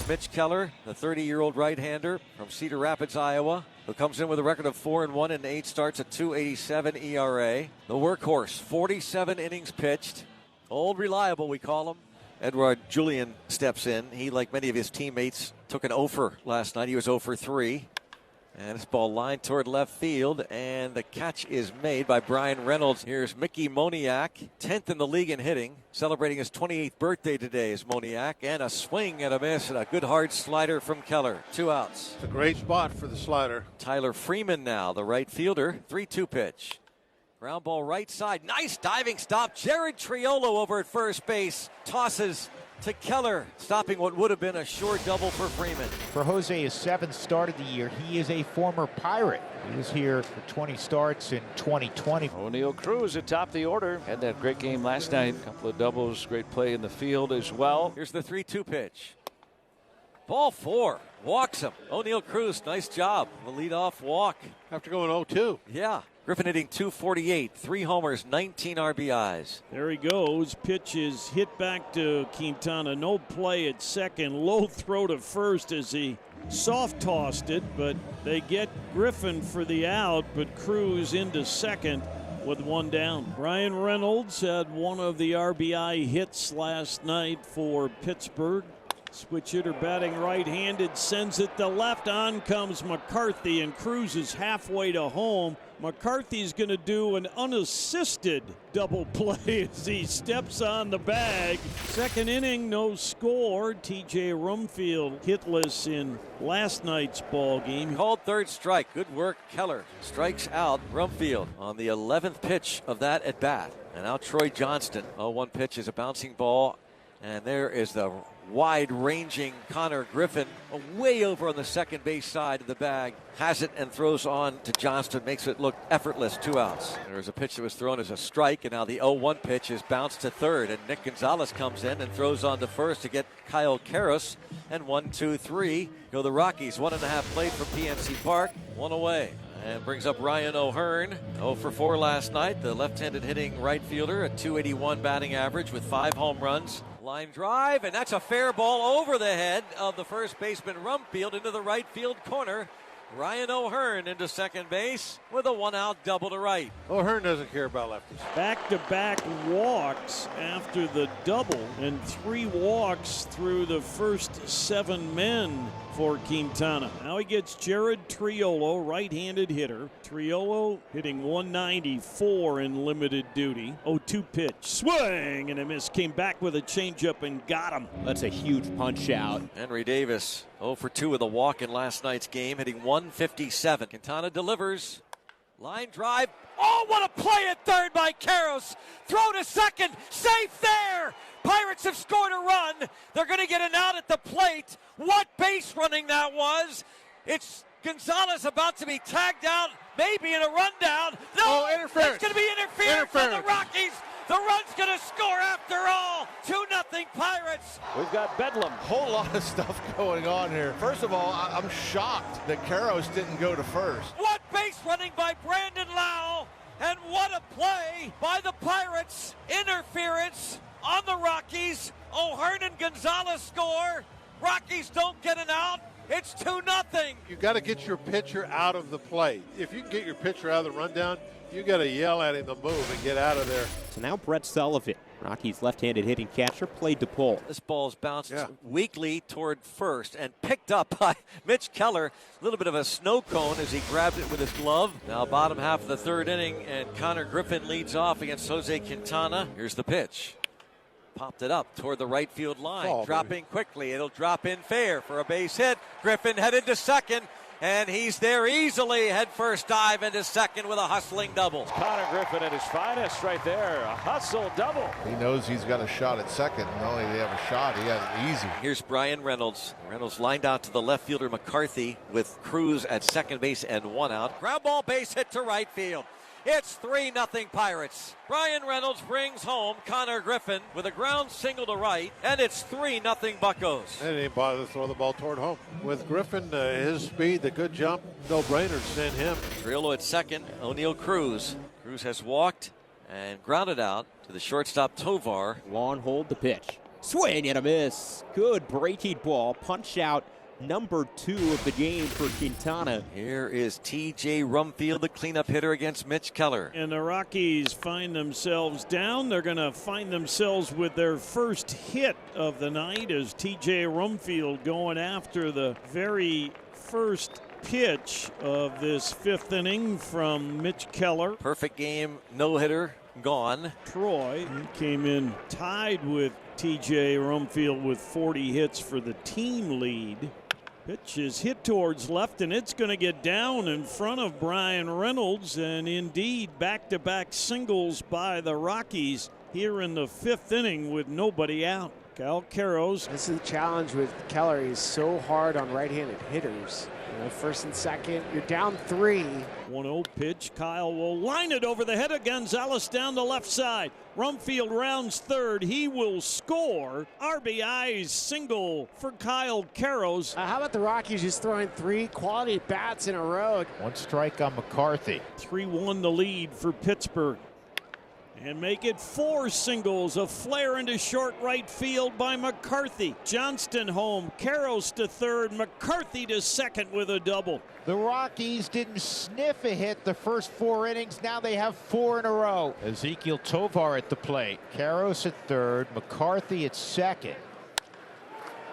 Here's Mitch Keller, the 30-year-old right-hander from Cedar Rapids, Iowa, who comes in with a record of 4-1 and 8 starts, at .287 ERA. The workhorse, 47 innings pitched. Old reliable, we call him. Edouard Julien steps in. He, like many of his teammates, took an 0 for last night. He was 0 for 3. And this ball lined toward left field, and the catch is made by Brian Reynolds. Here's Mickey Moniak, 10th in the league in hitting, celebrating his 28th birthday today is Moniak, and a swing and a miss, and a good hard slider from Keller. 2 outs. It's a great spot for the slider. Tyler Freeman now, the right fielder, 3-2 pitch. Ground ball right side, nice diving stop. Jared Triolo over at first base, tosses to Keller, stopping what would have been a short double for Freeman. For Jose, his 7th start of the year. He is a former Pirate. He was here for 20 starts in 2020. O'Neal Cruz atop the order. Had that great game last night. A couple of doubles, great play in the field as well. Here's the 3-2 pitch. Ball 4, walks him. O'Neal Cruz, nice job. The leadoff walk. After going 0-2. Yeah. Griffin hitting .248, 3 homers, 19 RBIs. There he goes. Pitch is hit back to Quintana. No play at second. Low throw to first as he soft tossed it, but they get Griffin for the out, but Cruz into second with 1 down. Brian Reynolds had one of the RBI hits last night for Pittsburgh. Switch hitter batting right-handed, sends it to left. On comes McCarthy, and Cruz is halfway to home. McCarthy's going to do an unassisted double play as he steps on the bag. Second inning, no score. TJ Rumfield hitless in last night's ball game. Called third strike. Good work, Keller. Strikes out Rumfield on the 11th pitch of that at bat. And now Troy Johnston. 0-1 pitch is a bouncing ball. And there is the wide-ranging Connor Griffin, way over on the second base side of the bag. Has it and throws on to Johnston, makes it look effortless. 2 outs. There's a pitch that was thrown as a strike, and now the 0-1 pitch is bounced to third. And Nick Gonzalez comes in and throws on to first to get Kyle Karros. And 1-2-3 go the Rockies. 1.5 played from PNC Park, 1 away. And brings up Ryan O'Hearn, 0 for 4 last night. The left-handed hitting right fielder, a .281 batting average with 5 home runs. Line drive, and that's a fair ball over the head of the first baseman Rumfield into the right field corner. Ryan O'Hearn into second base with a 1-out double to right. O'Hearn doesn't care about lefties. Back-to-back walks after the double, and 3 walks through the first 7 men for Quintana. Now he gets Jared Triolo, right-handed hitter. Triolo hitting .194 in limited duty. 0-2 pitch, swing and a miss. Came back with a changeup and got him. That's a huge punch out. Henry Davis 0 for 2 with a walk in last night's game, hitting .157. Quintana delivers. Line drive. Oh, what a play at third by Karros. Throw to second. Safe there. Pirates have scored a run. They're going to get an out at the plate. What base running that was. It's Gonzalez about to be tagged out, maybe in a rundown. No, interference. It's going to be interference on the Rockies. The run's going to score after all. 2-0 Pirates. We've got Bedlam. Whole lot of stuff going on here. First of all, I'm shocked that Karros didn't go to first. What base running by Brandon Lau, and what a play by the Pirates. Interference on the Rockies. O'Hearn and Gonzalez score. Rockies don't get an out. It's 2-0. You got to get your pitcher out of the play. If you can get your pitcher out of the rundown, you got to yell at him to move and get out of there. So now Brett Sullivan, Rockies left-handed hitting catcher, played to pull. This ball's bounced weakly toward first and picked up by Mitch Keller. A little bit of a snow cone as he grabbed it with his glove. Now bottom half of the third inning, and Connor Griffin leads off against Jose Quintana. Here's the pitch. Popped it up toward the right field line. Dropping quickly. It'll drop in fair for a base hit. Griffin headed to second, and he's there easily. Head first dive into second with a hustling double. Connor Griffin at his finest right there. A hustle double. He knows he's got a shot at second. Not only do they have a shot, he has it easy. Here's Brian Reynolds. Reynolds lined out to the left fielder McCarthy with Cruz at second base and 1 out. Ground ball base hit to right field. It's 3-0 Pirates. Brian Reynolds brings home Connor Griffin with a ground single to right, and it's 3-0 Buccos. And he didn't bother to throw the ball toward home. With Griffin, his speed, the good jump, no-brainer to send him. Triolo at second, O'Neal Cruz. Cruz has walked and grounded out to the shortstop Tovar. Long hold the pitch. Swing and a miss. Good breaking ball. Punch out number 2 of the game for Quintana. Here is T.J. Rumfield, the cleanup hitter against Mitch Keller. And the Rockies find themselves down. They're going to find themselves with their first hit of the night as T.J. Rumfield going after the very first pitch of this 5th inning from Mitch Keller. Perfect game, no-hitter, gone. Troy came in tied with T.J. Rumfield with 40 hits for the team lead. Pitch is hit towards left, and it's going to get down in front of Brian Reynolds. And indeed, back-to-back singles by the Rockies here in the 5th inning with nobody out. Kyle Caros. This is the challenge with Keller. He's so hard on right-handed hitters. First and second, you're down 3. 1-0 pitch. Kyle will line it over the head of Gonzalez down the left side. Rumfield rounds third. He will score. RBI single for Kyle Caros. How about the Rockies just throwing 3 quality bats in a row? 1 strike on McCarthy. 3-1 the lead for Pittsburgh. And make it 4 singles. A flare into short right field by McCarthy. Johnston home. Caros to third. McCarthy to second with a double. The Rockies didn't sniff a hit the first 4 innings. Now they have 4 in a row. Ezekiel Tovar at the plate. Caros at third. McCarthy at second.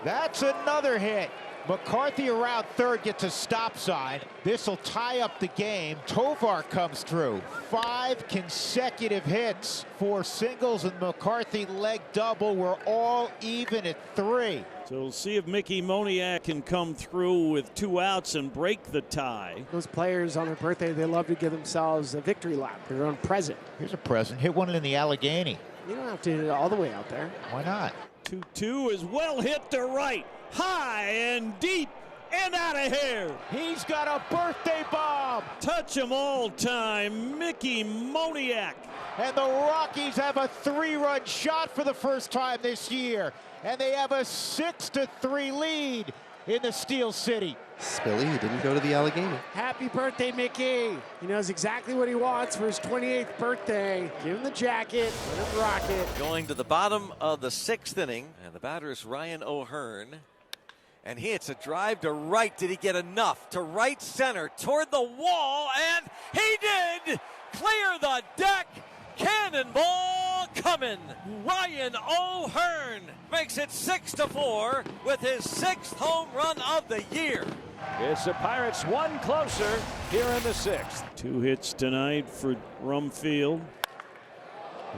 That's another hit. McCarthy around third gets a stop sign. This will tie up the game. Tovar comes through. 5 consecutive hits, 4 singles, and McCarthy leg double. We're all even at 3. So we'll see if Mickey Moniak can come through with 2 outs and break the tie. Those players on their birthday, they love to give themselves a victory lap, their own present. Here's a present. Hit one in the Allegheny. You don't have to hit it all the way out there. Why not? 2-2 is well hit to right. High and deep and out of here. He's got a birthday bomb. Touch 'em all time, Mickey Moniak. And the Rockies have a 3-run shot for the first time this year. And they have a 6-3 lead in the Steel City. Spilly, he didn't go to the Allegheny. Happy birthday, Mickey. He knows exactly what he wants for his 28th birthday. Give him the jacket, let him rock it. Going to the bottom of the 6th inning, and the batter is Ryan O'Hearn. And he hits a drive to right. Did he get enough? To right center, toward the wall, and he did! Clear the deck! Cannonball coming! Ryan O'Hearn makes it 6-4 with his 6th home run of the year. It's the Pirates 1 closer here in the 6th. 2 hits tonight for Rumfield.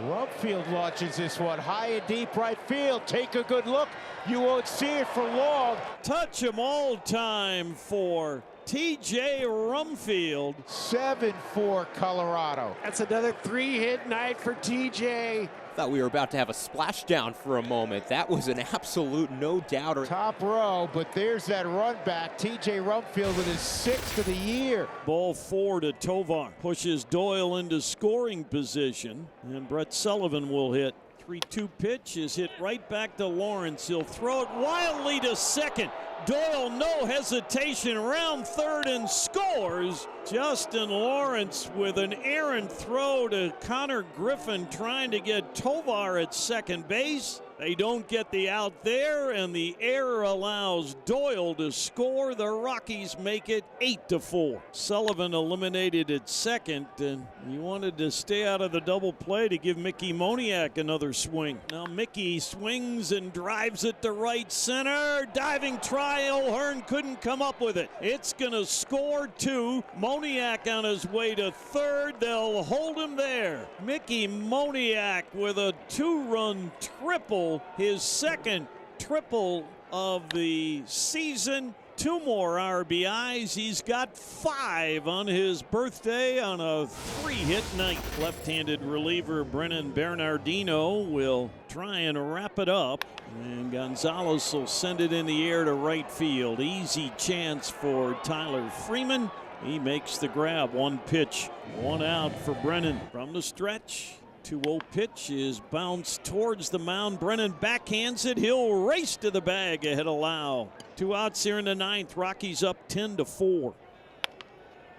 Rumfield launches this one high and deep right field. Take a good look. You won't see it for long. Touch 'em all time for T.J. Rumfield. 7-4 Colorado. That's another 3-hit night for TJ. Thought we were about to have a splashdown for a moment. That was an absolute no-doubter. Top row, but there's that run back. T.J. Rumfield with his 6th of the year. Ball 4 to Tovar. Pushes Doyle into scoring position, and Brett Sullivan will hit. 3-2 pitch is hit right back to Lawrence. He'll throw it wildly to second. Doyle, no hesitation, around third and scores. Justin Lawrence with an errant throw to Connor Griffin trying to get Tovar at second base. They don't get the out there, and the error allows Doyle to score. The Rockies make it 8-4. Sullivan eliminated at second, and you wanted to stay out of the double play to give Mickey Moniak another swing. Now Mickey swings and drives it to right center. Diving try, O'Hearn couldn't come up with it. It's going to score 2. Moniak on his way to third. They'll hold him there. Mickey Moniak with a 2-run triple. His 2nd triple of the season. 2 more RBIs. He's got 5 on his birthday on a 3-hit night. Left-handed reliever Brennan Bernardino will try and wrap it up. And Gonzalez will send it in the air to right field. Easy chance for Tyler Freeman. He makes the grab. 1 pitch, 1 out for Brennan. From the stretch, 2-0 pitch is bounced towards the mound. Brennan backhands it. He'll race to the bag ahead of Lau. 2 outs here in the 9th. Rockies up 10-4.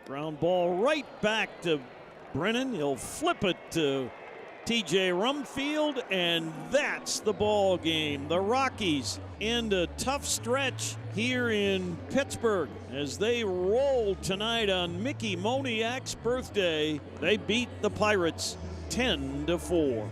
Ground ball right back to Brennan. He'll flip it to TJ Rumfield, and that's the ball game. The Rockies end a tough stretch here in Pittsburgh as they roll tonight on Mickey Moniak's birthday. They beat the Pirates 10-4.